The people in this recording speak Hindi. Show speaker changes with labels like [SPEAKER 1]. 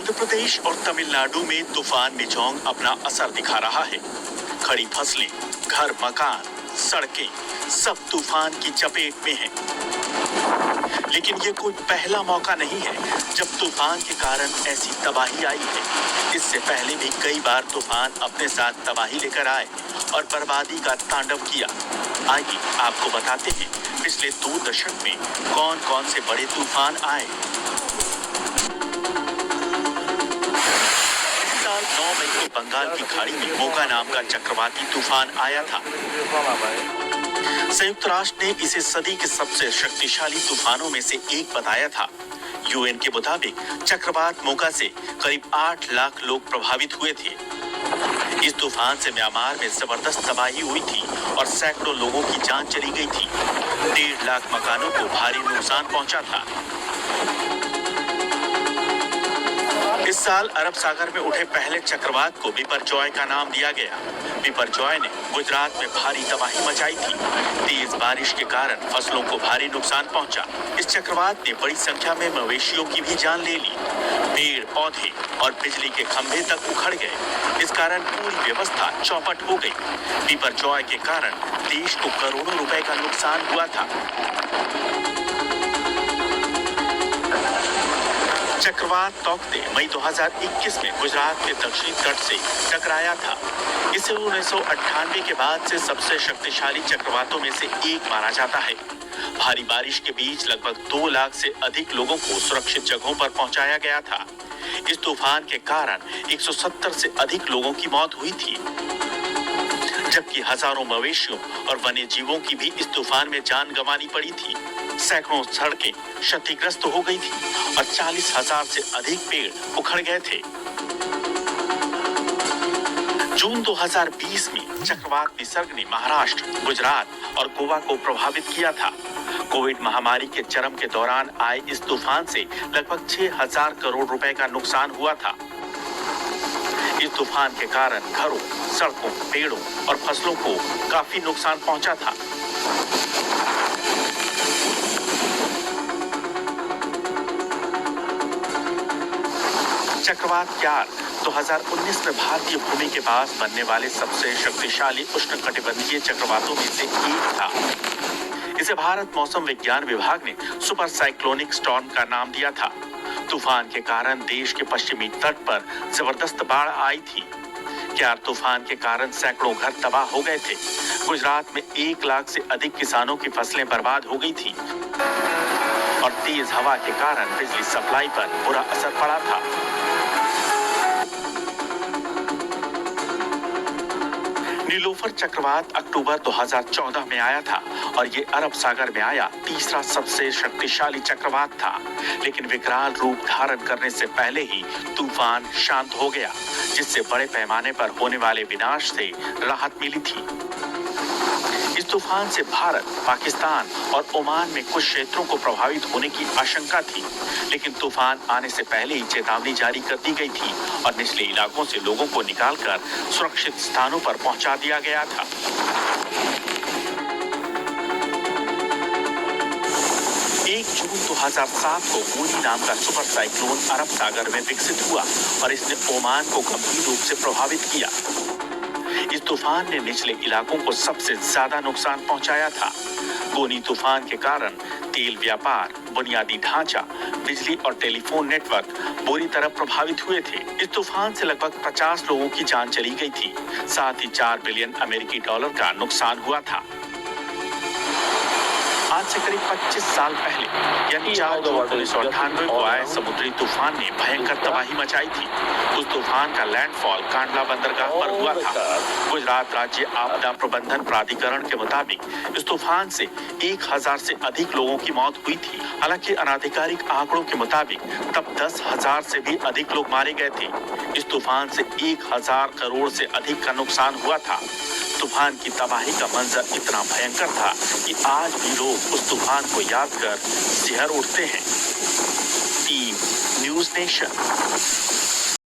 [SPEAKER 1] आंध्र प्रदेश और तमिलनाडु में तूफान मिचोंग अपना असर दिखा रहा है। खड़ी फसलें, घर मकान, सड़कें सब तूफान की चपेट में हैं। लेकिन ये कोई पहला मौका नहीं है जब तूफान के कारण ऐसी तबाही आई है। इससे पहले भी कई बार तूफान अपने साथ तबाही लेकर आए और बर्बादी का तांडव किया। आइए आपको बताते हैं पिछले 2 दशक में कौन कौन से बड़े तूफान आए। इस साल 9 मई को बंगाल की खाड़ी में मोका नाम का चक्रवाती तूफान आया था। संयुक्त राष्ट्र ने इसे सदी के सबसे शक्तिशाली तूफानों में से एक बताया था। यूएन के मुताबिक चक्रवात मोका से करीब 8 लाख लोग प्रभावित हुए थे। इस तूफान से म्यांमार में जबरदस्त तबाही हुई थी और सैकड़ों लोगों की जान चली गई थी। 1.5 लाख मकानों को भारी नुकसान पहुंचा था। इस साल अरब सागर में उठे पहले चक्रवात को बिपरजॉय का नाम दिया गया। बिपरजॉय ने गुजरात में भारी तबाही मचाई थी। तेज बारिश के कारण फसलों को भारी नुकसान पहुंचा। इस चक्रवात ने बड़ी संख्या में मवेशियों की भी जान ले ली। पेड़ पौधे और बिजली के खंभे तक उखड़ गए। इस कारण पूरी व्यवस्था चौपट हो गई। बिपरजॉय के कारण देश को करोड़ों रुपए का नुकसान हुआ था। चक्रवात तौकते मई 2021 में गुजरात के दक्षिणी तट से टकराया था। इसे 1998 के बाद से सबसे शक्तिशाली चक्रवातों में से एक माना जाता है। भारी बारिश के बीच लगभग 2 लाख से अधिक लोगों को सुरक्षित जगहों पर पहुंचाया गया था। इस तूफान के कारण 170 से अधिक लोगों की मौत हुई थी, जबकि हजारों मवेशियों और वन्य जीवों की भी इस तूफान में जान गंवानी पड़ी थी। सैकड़ों सड़कें क्षतिग्रस्त हो गई थी और 40,000 से अधिक पेड़ उखड़ गए थे। जून 2020 में चक्रवात निसर्ग ने महाराष्ट्र, गुजरात और गोवा को प्रभावित किया था। कोविड महामारी के चरम के दौरान आए इस तूफान से लगभग 6,000 करोड़ रुपए का नुकसान हुआ था। इस तूफान के कारण घरों, सड़कों, पेड़ों और फसलों को काफी नुकसान पहुंचा था। चक्रवात क्यार 2019 में भारतीय भूमि के पास बनने वाले सबसे शक्तिशाली उष्णकटिबंधीय चक्रवातों में से एक था। इसे भारत मौसम विज्ञान विभाग ने सुपर साइक्लोनिक स्टॉर्म का नाम दिया था। तूफान के कारण देश के पश्चिमी तट पर जबरदस्त बाढ़ आई थी। क्यार तूफान के कारण सैकड़ों घर तबाह हो गए थे। गुजरात में 1 लाख से अधिक किसानों की फसलें बर्बाद हो गई थी और तेज हवा के कारण बिजली सप्लाई पर बुरा असर पड़ा था। नीलोफर चक्रवात अक्टूबर 2014 में आया था और ये अरब सागर में आया तीसरा सबसे शक्तिशाली चक्रवात था। लेकिन विकराल रूप धारण करने से पहले ही तूफान शांत हो गया, जिससे बड़े पैमाने पर होने वाले विनाश से राहत मिली थी। इस तूफान से भारत, पाकिस्तान और ओमान में कुछ क्षेत्रों को प्रभावित होने की आशंका थी, लेकिन तूफान आने से पहले ही चेतावनी जारी कर दी गई थी और निचले इलाकों से लोगों को निकालकर सुरक्षित स्थानों पर पहुंचा दिया गया था। 1 जून 2007 को गोनी नाम का सुपर साइक्लोन अरब सागर में विकसित हुआ और इसने ओमान को गंभीर रूप से प्रभावित किया। इस तूफान ने निचले इलाकों को सबसे ज्यादा नुकसान पहुंचाया था। गोनी तूफान के कारण तेल व्यापार, बुनियादी ढांचा, बिजली और टेलीफोन नेटवर्क बुरी तरह प्रभावित हुए थे। इस तूफान से लगभग 50 लोगों की जान चली गई थी। साथ ही $4 बिलियन अमेरिकी डॉलर का नुकसान हुआ था। आज से करीब 25 साल पहले यानी 4 जून 1998 को आए समुद्री तूफान ने भयंकर तबाही मचाई थी। उस तूफान का लैंडफॉल कांडला बंदरगाह पर हुआ था। गुजरात राज्य आपदा प्रबंधन प्राधिकरण के मुताबिक इस तूफान से 1,000 से अधिक लोगों की मौत हुई थी। हालांकि अनाधिकारिक आंकड़ों के मुताबिक तब 10,000 से भी अधिक लोग मारे गए थे। इस तूफान से 1,000 करोड़ से अधिक का नुकसान हुआ था। तूफान की तबाही का मंजर इतना भयंकर था कि आज भी लोग उस तूफान को याद कर सिहर उठते हैं। Team news nation.